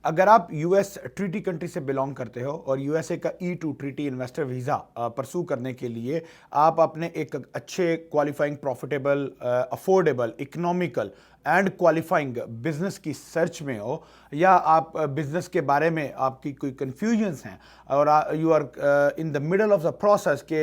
अगर आप US treaty country से बिलोंग करते हो और यूएसए का E2 ट्रीटी इन्वेस्टर वीज़ा परसू करने के लिए आप अपने एक अच्छे qualifying profitable affordable economical and qualifying business की सर्च में हो या आप बिजनेस के बारे में आपकी कोई कंफ्यूजन्स हैं और you are in the middle of the process के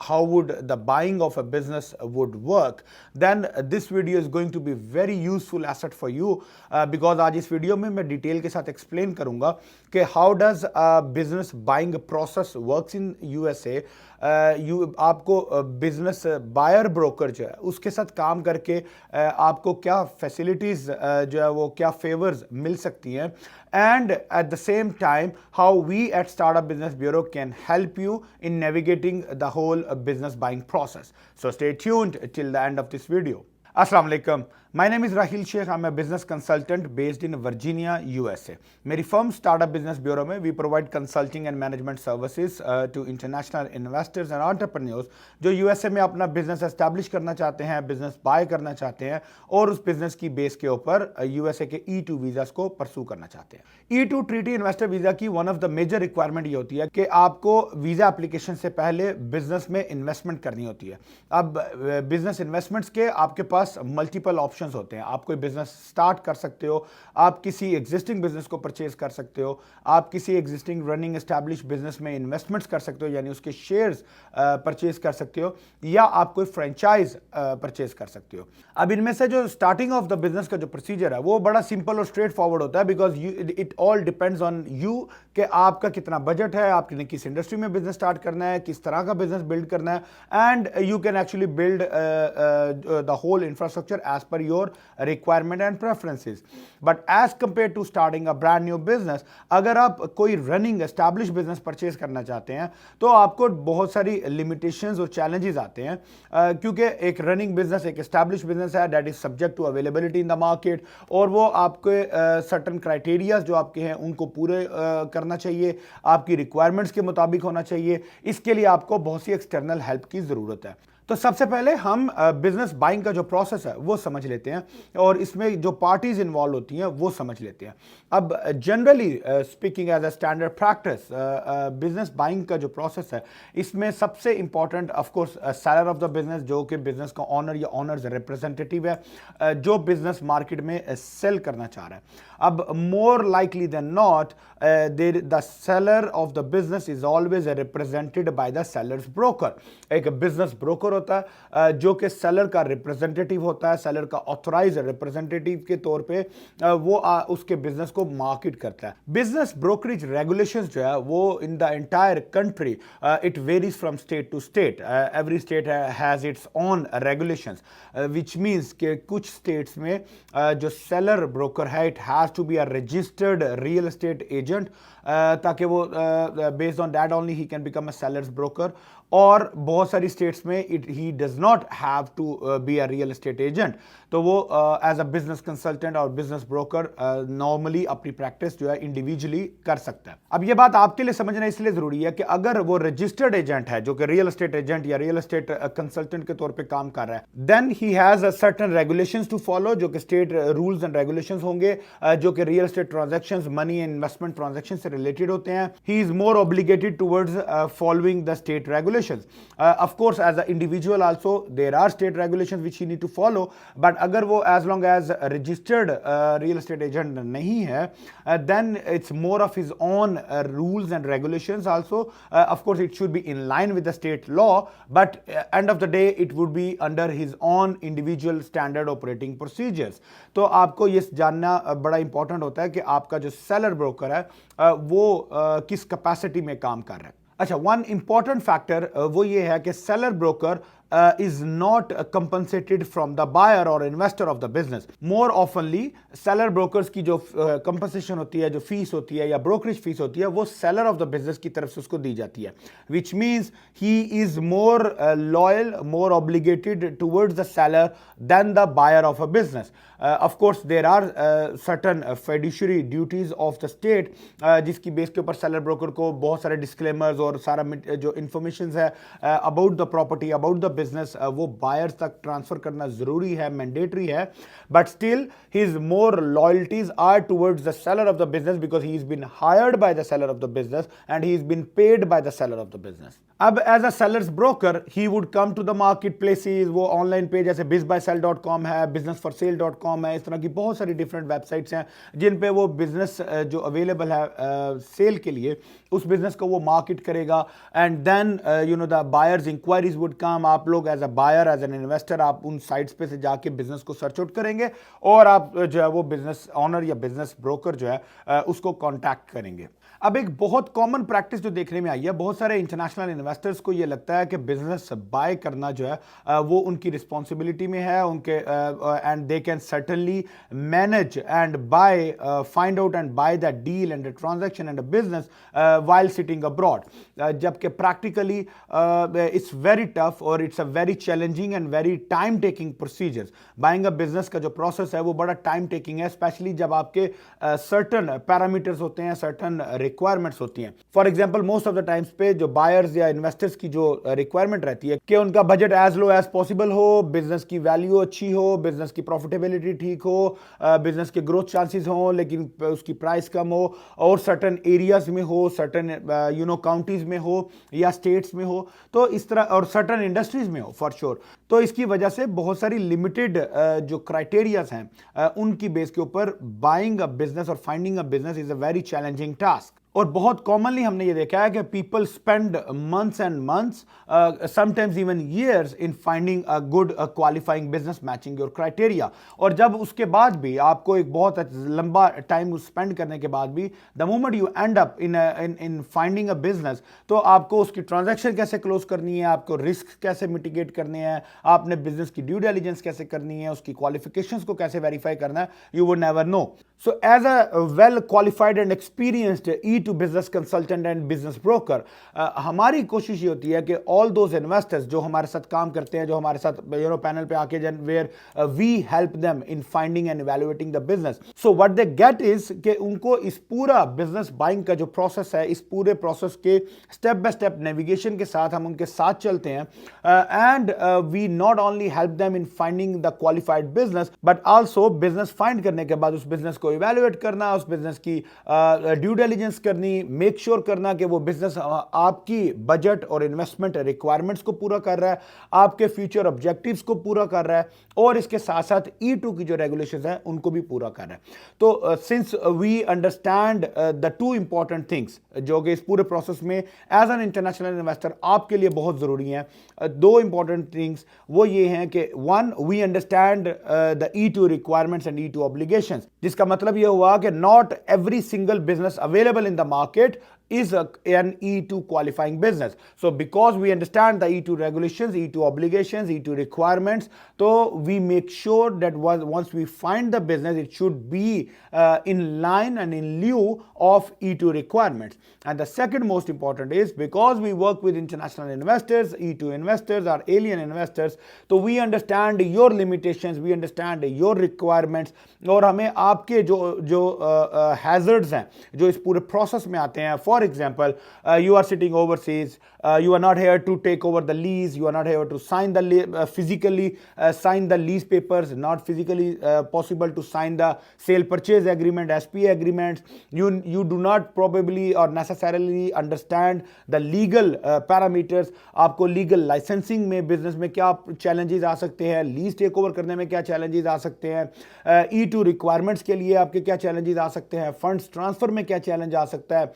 how would the buying of a business would work, then this video is going to be very useful asset for you because आज इस video में मैं detail के साथ explain करूंगा कि how does business buying process works in USA. आपको business buyer broker जो है उसके साथ काम करके आपको क्या फैसिलिटीज जो है वो क्या फेवर्स मिल सकती हैं, and at the same time how we at Startup Business Bureau can help you in navigating the whole business buying process. So stay tuned till the end of this video. Assalamu alaikum. My name is Rahil Sheikh. I'm a business consultant based in Virginia, USA. मेरी firm Startup Business Bureau में we provide consulting and management services to international investors and entrepreneurs जो USA में अपना business establish करना चाहते हैं, business buy करना चाहते हैं और उस business की base के ऊपर USA के E2 visas को pursue करना चाहते हैं। E2 Treaty Investor Visa की one of the major requirement ये होती है कि आपको वीजा एप्लीकेशन से पहले बिजनेस में इन्वेस्टमेंट करनी होती है। अब बिजनेस इन्वेस्टमेंट्स के आपके पास मल्टीपल ऑप्शंस होते हैं। आप कोई बिजनेस स्टार्ट कर सकते हो, आप किसी एग्जिस्टिंग बिजनेस को परचेज कर सकते हो, आप किसी एग्जिस्टिंग रनिंग एस्टैब्लिश बिजनेस में इन्वेस्टमेंट्स कर सकते हो यानी उसके शेयर्स परचेज कर सकते हो, या आप कोई फ्रेंचाइज परचेज कर सकते हो। अब इनमें से जो स्टार्टिंग ऑफ द बिजनेस का जो प्रोसीजर है वो बड़ा सिंपल और स्ट्रेट फॉरवर्ड होता है because it all depends on you कि आपका कितना बजट है, आपने किस इंडस्ट्री में बिजनेस स्टार्ट करना है, किस तरह का बिजनेस बिल्ड करना है, and you can actually build the whole infrastructure as per your requirement and preferences. But as compare to starting a brand new business, अगर आप कोई रनिंग एस्टैब्लिश बिजनेस परचेज करना चाहते हैं तो आपको बहुत सारी लिमिटेशंस और चैलेंजेस आते हैं क्योंकि एक रनिंग बिजनेस एक एस्टैब्लिश बिजनेस है that is subject to availability in the market और वो आपके सर्टन क्राइटेरियाज जो आपके हैं उनको पूरे करना चाहिए, आपकी रिक्वायरमेंट्स के मुताबिक होना चाहिए। इसके लिए आपको बहुत सी एक्सटर्नल हेल्प की ज़रूरत है। तो सबसे पहले हम बिजनेस बाइंग का जो प्रोसेस है वो समझ लेते हैं और इसमें जो पार्टीज इन्वॉल्व होती हैं वो समझ लेते हैं। अब generally speaking as a standard practice business buying का जो प्रोसेस है इसमें सबसे important of course seller of the business जो कि बिजनेस का ऑनर या ऑनर्स रिप्रेजेंटेटिव है जो बिजनेस मार्केट में सेल करना चाह रहा है। अब more likely than not the seller of the business is always represented by the seller's broker. एक बिजनेस ब्रोकर होता है जो कि सेलर का रिप्रेजेंटेटिव होता है, सेलर का ऑथराइज रिप्रेजेंटेटिव के तौर पे वो उसके बिजनेस को मार्केट करता है। बिजनेस ब्रोकरेज रेगुलेशंस जो है वो in the entire country it varies from state to state. Every state has its own regulations which means कि कुछ स्टेट्स में जो सेलर ब्रोकर है it has to be a registered real estate agent ताकि वो based on that only he can become a seller's broker, और बहुत सारी स्टेट्स में he does not have to be a real estate agent, तो वो as a business consultant और business broker normally अपनी प्रैक्टिस जो है इंडिविजुअली कर सकता है। अब ये बात आपके लिए समझना इसलिए जरूरी है कि अगर वो रजिस्टर्ड एजेंट है जो कि रियल एस्टेट एजेंट या रियल एस्टेट कंसल्टेंट के तौर पे काम कर रहा है, then he has a certain regulations to follow जो कि स्टेट रूल्स एंड रेगुलेशंस होंगे जो कि real estate transactions money and investment transaction से रिलेटेड होते हैं। He is more obligated towards following the state regulations. Of course as an individual also there are state regulations which he need to follow, but अगर वो as long as registered real estate agent नहीं है then it's more of his own rules and regulations also. Of course it should be in line with the state law, but end of the day it would be under his own individual standard operating procedures. तो आपको ये जानना बड़ा important होता है कि आपका जो सेलर ब्रोकर है वो किस कैपेसिटी में काम कर रहा है। अच्छा, वन इंपॉर्टेंट फैक्टर वो ये है कि seller broker is not compensated from the buyer or investor of the business. More oftenly seller brokers की जो compensation होती है, जो फीस होती है या brokerage फीस होती है वो seller of the business की तरफ से उसको दी जाती है, which means he is more loyal, more obligated towards the seller than the buyer of a business. Of course there are certain fiduciary duties of the state जिसकी base के ऊपर seller broker को बहुत सारे डिस्क्लेमर्स और सारा जो information है about the property, about the business वो बायर्स तक ट्रांसफर करना जरूरी है, मैंडेटरी है, but still his more loyalties are towards the seller of the business because he is been hired by the seller of the business and he is been paid by the seller of the business. अब as a seller's broker he would come to the market places, वो online page जैसे bizbuysell.com है, businessforsale.com है, इस तरह की बहुत सारी डिफरेंट वेबसाइट्स हैं जिन पे वो बिजनेस जो अवेलेबल है सेल के लिए उस बिजनेस को वो मार्केट करेगा। And then you know the buyers inquiries would come, आप लोग as a buyer as an investor आप उन साइट्स पे से जाके बिजनेस को सर्च आउट करेंगे और आप जो है वो बिजनेस ऑनर या बिजनेस ब्रोकर जो है उसको कॉन्टैक्ट करेंगे। अब एक बहुत कॉमन प्रैक्टिस जो देखने में आई है, बहुत सारे इंटरनेशनल इन्वेस्टर्स को ये लगता है कि बिजनेस बाय करना जो है वो उनकी रिस्पॉन्सिबिलिटी में है, उनके and they can certainly manage and bye find out and by that deal and the transaction and the business while sitting abroad, जबकि practically it's very tough और it's a very challenging and very time taking procedures। buying a business का जो process है वो बड़ा time taking है, especially जब आपके certain parameters होते हैं, certain requirements होती हैं। for example most of the times पे जो buyers या investors की जो requirement रहती है कि उनका budget as low as possible हो, business की value अच्छी हो, business की profitability ठीक हो, business के growth chances हो लेकिन उसकी price कम हो और certain areas में हो, सर्टन यू नो काउंटीज में हो या स्टेट्स में हो, तो इस तरह और सर्टन इंडस्ट्रीज में हो फॉर श्योर। तो इसकी वजह से बहुत सारी लिमिटेड जो क्राइटेरियाज हैं उनकी बेस के ऊपर बाइंग अ बिजनेस और finding a business is a very challenging task. और बहुत कॉमनली हमने ये देखा है कि people spend months and months sometimes even years in finding a good qualifying business matching your criteria. और जब उसके बाद भी आपको एक बहुत लंबा टाइम स्पेंड करने के बाद भी the moment you and up in finding a business, तो आपको उसकी ट्रांजैक्शन कैसे क्लोज करनी है, आपको रिस्क कैसे मिटिगेट करने हैं, आपने बिजनेस की ड्यू डिलिजेंस कैसे करनी है, उसकी क्वालिफिकेशंस को कैसे वेरीफाई करना है, you would never know. So as a well qualified and experienced to business consultant and business broker, हमारी कोशिश ये होती है कि ऑल दोज इन्वेस्टर्स जो हमारे साथ काम करते हैं, जो हमारे साथ यू नो पैनल पे आके where we help them in finding and evaluating the business, so what they get is कि उनको इस पूरा बिजनेस बाइंग का जो प्रोसेस है, इस पूरे प्रोसेस के स्टेप बाय स्टेप नेविगेशन के साथ हम उनके साथ चलते हैं and we not only help them in finding the qualified business but also business find करने के बाद उस बिजनेस को इवैल्यूएट करना, उस बिजनेस की ड्यू डिलिजेंस करनी, मेक श्योर करना कि वो बिजनेस आपकी बजट और इन्वेस्टमेंट रिक्वायरमेंट्स को पूरा कर रहा है, आपके फ्यूचर ऑब्जेक्टिव्स को पूरा कर रहा है और इसके साथ साथ E2 की जो रेगुलेशंस हैं उनको भी पूरा कर रहा है। तो since we understand the two important things जो कि इस पूरे प्रोसेस में एज एन इंटरनेशनल इन्वेस्टर आपके लिए बहुत जरूरी हैं, दो इंपॉर्टेंट थिंग्स वो ये हैं कि one, we understand the E2 requirements and E2 obligations, जिसका मतलब ये हुआ कि not every single business available in the market is an E2 qualifying business. So because we understand the E2 regulations, E2 obligations, E2 requirements, so we make sure that once we find the business, it should be in line and in lieu of E2 requirements. And the second most important is because we work with international investors, E2 investors are alien investors, so we understand your limitations, we understand your requirements, और हमें आपके जो hazards हैं जो इस पूरे process में आते हैं। For example, you are sitting overseas, you are not here to take over the lease, you are not here to sign the physically sign the lease papers, not physically possible to sign the sale purchase agreement, SPA agreements, you do not probably or necessarily understand the legal parameters, आपको legal licensing में business में क्या challenges आ सकते हैं, lease take over करने में क्या challenges आ सकते हैं, E2 requirements के लिए आपके क्या challenges आ सकते हैं, funds transfer में क्या challenge आ सकता है,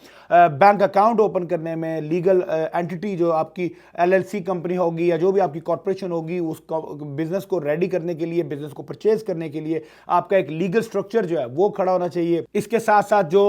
बैंक अकाउंट ओपन करने में, लीगल एंटिटी जो आपकी LLC कंपनी होगी या जो भी आपकी कॉर्पोरेशन होगी उस बिजनेस को रेडी करने के लिए, बिजनेस को परचेज करने के लिए आपका एक लीगल स्ट्रक्चर जो है वो खड़ा होना चाहिए। इसके साथ साथ जो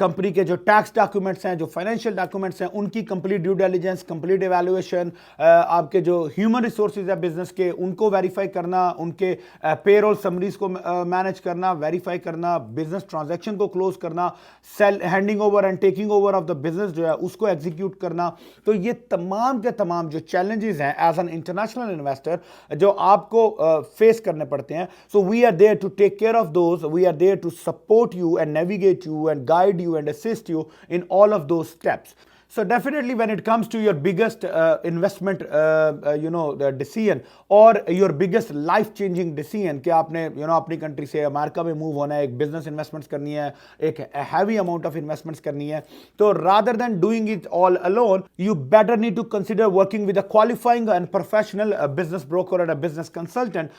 कंपनी के जो टैक्स डॉक्यूमेंट्स हैं, जो फाइनेंशियल डॉक्यूमेंट्स हैं, उनकी complete due diligence, complete evaluation, आपके जो ह्यूमन रिसोर्सेज है बिजनेस के उनको वेरीफाई करना, उनके पेरोल समरीज को मैनेज करना, वेरीफाई करना, बिजनेस ट्रांजैक्शन को क्लोज करना, sale handing over and taking over of the business जो है उसको एग्जीक्यूट करना। तो ये तमाम के तमाम जो चैलेंजेस हैं एज एन इंटरनेशनल इन्वेस्टर जो आपको फेस करने पड़ते हैं, so we are there to take care of those, we are there to support you and navigate you and guide you and assist you in all of those steps. So definitely when it comes to your biggest investment the decision or your biggest life changing decision कि आपने अपनी country से America में move होना है, एक business investments करनी है, एक हैवी अमाउंट ऑफ इन्वेस्टमेंट्स करनी है, तो rather than doing it all alone, you better need to consider working with a qualifying and professional business broker or a business consultant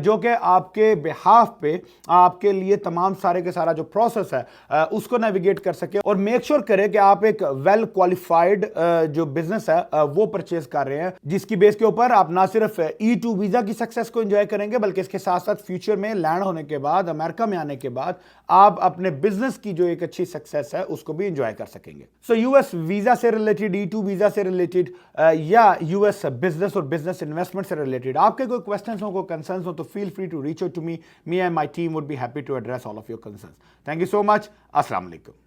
जो कि आपके बिहाफ पे आपके लिए तमाम सारे के सारा जो प्रोसेस है उसको नेविगेट कर सके और मेक श्योर करे कि आप एक वेल क्वालिफाइड जो बिजनेस है वो परचेज कर रहे हैं, जिसकी बेस के ऊपर आप ना सिर्फ E2 वीजा की सक्सेस को एंजॉय करेंगे बल्कि इसके साथ साथ फ्यूचर में लैंड होने के बाद, अमेरिका में आने के बाद आप अपने बिजनेस की जो एक अच्छी सक्सेस है उसको भी एंजॉय कर सकेंगे। सो यूएस वीजा से रिलेटेड, E2 वीजा से रिलेटेड या यूएस बिजनेस और बिजनेस इन्वेस्टमेंट से रिलेटेड आपके कोई क्वेश्चंस हो, कोई कंसर्न्स हो, तो feel free to reach out to me and my team would be happy to address all of your concerns. Thank you so much. अस्सलाम वालेकुम।